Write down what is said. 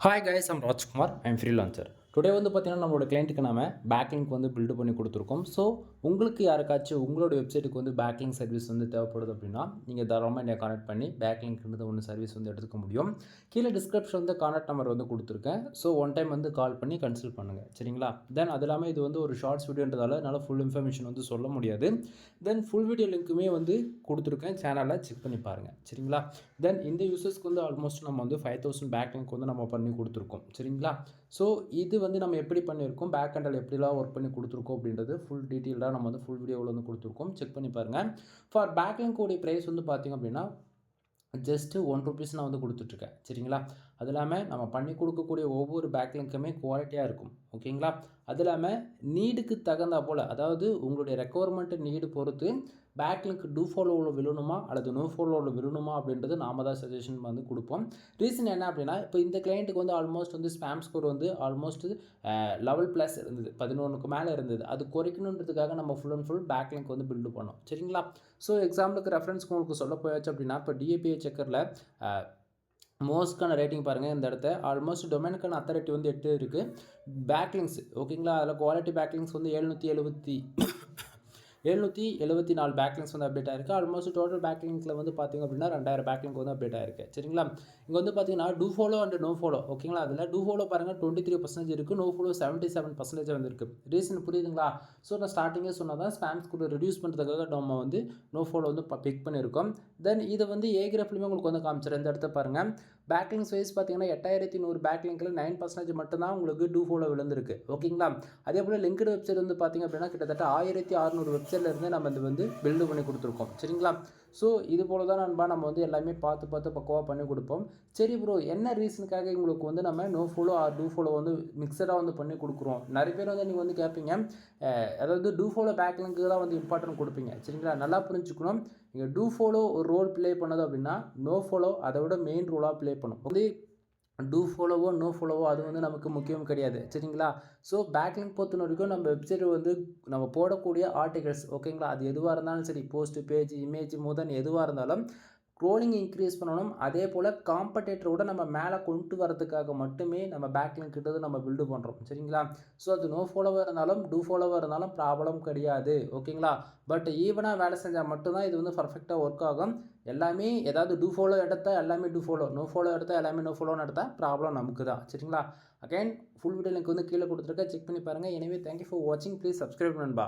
Hi guys, I'm Rajkumar. I'm freelancer. Today வந்து பார்த்தீங்கன்னா நம்மளோட கிளைண்ட்டுக்கு நாம பேக்லிங்க் வந்து பில்டு பண்ணி கொடுத்துருக்கோம். ஸோ உங்களுக்கு யாருக்காச்சும் உங்களோட வெப்சைட்டுக்கு வந்து பேக்லிங்க் சர்வீஸ் வந்து தேவைப்படுது அப்படின்னா நீங்கள் தாராளமாக என்னை கான்டாக்ட் பண்ணி பேக்லிங்க்ன்றது ஒன்று சர்வீஸ் வந்து எடுத்துக்க முடியும். கீழே டிஸ்கிரிப்ஷன் வந்து கான்டாக்ட் நம்பர் வந்து கொடுத்துருக்கேன். ஸோ ஒன் டைம் வந்து கால் பண்ணி கன்சல்ட் பண்ணுங்கள், சரிங்களா? தென் அது இல்லாமல் இது வந்து ஒரு ஷார்ட்ஸ் வீடியோன்றதால என்னால் ஃபுல் இன்ஃபர்மேஷன் வந்து சொல்ல முடியாது. தென் ஃபுல் வீடியோ லிங்க்குமே வந்து கொடுத்துருக்கேன், சேனலில் செக் பண்ணி பாருங்கள், சரிங்களா? தென் இந்த யூசர்ஸ்க்கு வந்து ஆல்மோஸ்ட் நம்ம வந்து 5000 பேக்லிங்க் வந்து நம்ம பண்ணி கொடுத்துருக்கோம், சரிங்களா? ஸோ இது வந்து நம்ம எப்படி பண்ணியிருக்கோம், பேக் ஹேண்டில் எப்படிலாம் ஒர்க் பண்ணி கொடுத்துருக்கோம் அப்படின்றது ஃபுல் டீட்டெயிலாக நம்ம வந்து ஃபுல் வீடியோவில் வந்து கொடுத்துருக்கோம். செக் பண்ணி பாருங்கள். ஃபார் பேக்லிங்க் உடைய ப்ரைஸ் வந்து பார்த்திங்க அப்படின்னா ஜஸ்ட்டு ₹1 நான் வந்து கொடுத்துட்ருக்கேன், சரிங்களா? அது இல்லாமல் நம்ம பண்ணி கொடுக்கக்கூடிய ஒவ்வொரு பேக்லிங்க்குமே குவாலிட்டியாக இருக்கும், ஓகேங்களா? அது இல்லாமல் நீடுக்கு தகுந்தா போல், அதாவது உங்களுடைய ரெக்குவயர்மெண்ட்டு நீடு பொறுத்து பேக்லிங்க் டூ ஃபாலோவில் விழணுமா அல்லது நோ ஃபாலோவில் விழணுமா அப்படின்றது நாம தான் சஜஷன் வந்து கொடுப்போம். ரீசன் என்ன அப்படின்னா, இப்போ இந்த கிளைண்ட்டுக்கு வந்து ஆல்மோஸ்ட் வந்து ஸ்பேம் ஸ்கோர் வந்து ஆல்மோஸ்ட் லெவல் ப்ளஸ் இருந்தது, 11க்கு மேலே இருந்தது. அது குறைக்கணுன்றதுக்காக நம்ம ஃபுல் அண்ட் ஃபுல் பேக்லிங்க் வந்து பில்டு பண்ணோம், சரிங்களா? ஸோ எக்ஸாம்பிளுக்கு ரெஃபரன்ஸ்க்கு உங்களுக்கு சொல்ல போயாச்சு அப்படின்னா, இப்போ டிஏபிஐ செக்கரில் மோஸ்ட்கான ரேட்டிங் பாருங்கள். இந்த இடத்த ஆல்மோஸ்ட் டொமைனுக்கான அத்தாரிட்டி வந்து 8 இருக்குது. பேக்லிங்ஸ் ஓகேங்களா, அதில் குவாலிட்டி பேக்லிங்ஸ் வந்து 774 பேக்லிங்ஸ் வந்து அப்டேட் ஆயிருக்கு. ஆல்மோஸ்ட் டோட்டல் பேக்லிங்க்ல வந்து பார்த்திங்க அப்படின்னா 2000 பேக்லிங்க் வந்து அப்டேட் ஆயிருக்கு, சரிங்களா? இங்கே வந்து பார்த்தீங்கன்னா do follow and no follow, ஓகேங்களா? அதில் டூ ஃபாலோ பாருங்கள் 23% இருக்குது, நோ ஃபாலோ 77% வந்துருக்கு. ரீசன் புரியுதுங்களா? ஸோ நான் ஸ்டார்டிங்கே சொன்னால் தான் ஸ்பேம்ஸ் கூட ரெடியூஸ் பண்ணுறதுக்காக நம்ம வந்து நோ ஃபாலோ வந்து பிக் பண்ணியிருக்கோம். தென் இதை வந்து ஏகிராஃப்லையுமே உங்களுக்கு வந்து காமிச்சிடும். இந்த இடத்த பாருங்கள், பேக்லிங்ஸ் வைஸ் பார்த்தீங்கன்னா 8100 பேக்லிங்கில் 9% மட்டும்தான் உங்களுக்கு டூ ஃபாலோ விழுந்திருக்கு, ஓகேங்களா? அதே போல் லிங்க்டு வெப்சைட் வந்து பார்த்திங்க அப்படின்னா கிட்டத்தட்ட 1600 வெப்சைட்லேருந்து நம்ம இது வந்து பில்டு பண்ணி கொடுத்துருக்கோம், சரிங்களா? ஸோ இது போல் தான் நண்பா நம்ம வந்து எல்லாமே பார்த்து பக்குவமாக பண்ணி கொடுப்போம். சரி ப்ரோ, என்ன ரீசனுக்காக உங்களுக்கு வந்து நம்ம no follow or do follow வந்து மிக்சடாக வந்து பண்ணி கொடுக்குறோம்? நிறைய பேர் வந்து நீங்கள் வந்து கேட்பீங்க, அதாவது டூ ஃபாலோ பேக்லிங்க்கு தான் வந்து இம்பார்ட்டன்ட் கொடுப்பீங்க, சரிங்களா? நல்லா புரிஞ்சுக்கணும். நீங்கள் டூ ஃபாலோ ஒரு ரோல் ப்ளே பண்ணது அப்படின்னா நோ ஃபாலோ அதை விட மெயின் ரோலாக ப்ளே பண்ணும். வந்து டூ ஃபாலோவோ நோ ஃபாலோவோ அது வந்து நமக்கு முக்கியம் கிடையாது, சரிங்களா? ஸோ பேக்லிங்க் பொறுத்த வரைக்கும் நம்ம வெப்சைட் வந்து நம்ம போடக்கூடிய ஆர்டிகல்ஸ், ஓகேங்களா, அது எதுவாக இருந்தாலும் சரி, போஸ்ட், பேஜ், இமேஜ் முதன் எதுவாக இருந்தாலும் க்ரோலிங் இன்க்ரீஸ் பண்ணணும். அதே போல் காம்படேட்டரோட நம்ம மேலே கொண்டு வரதுக்காக மட்டுமே நம்ம பேக்லிங்க் கிட்டது நம்ம பில்டு பண்ணுறோம், சரிங்களா? ஸோ அது நோ ஃபாலோவாக இருந்தாலும் டூ ஃபாலோவாக இருந்தாலும் ப்ராப்ளம் கிடையாது, ஓகேங்களா? பட் ஈவனாக வேலை செஞ்சால் மட்டும்தான் இது வந்து பர்ஃபெக்டாக ஒர்க் ஆகும். எல்லாமே ஏதாவது டூ ஃபாலோ எடுத்தால் எல்லாமே டூ ஃபாலோ, நோ ஃபாலோ எடுத்தால் எல்லாமே நோ ஃபாலோன்னு எடுத்தால் ப்ராப்ளம் நமக்கு தான், சரிங்களா? அகைன் ஃபுல் வீடியோ லிங்க் வந்து கீழே கொடுத்துருக்கேன், செக் பண்ணி பாருங்கள். எனவே தேங்க்யூ ஃபார் வாட்சிங். ப்ளீஸ் சப்ஸ்கிரைப் நண்பா.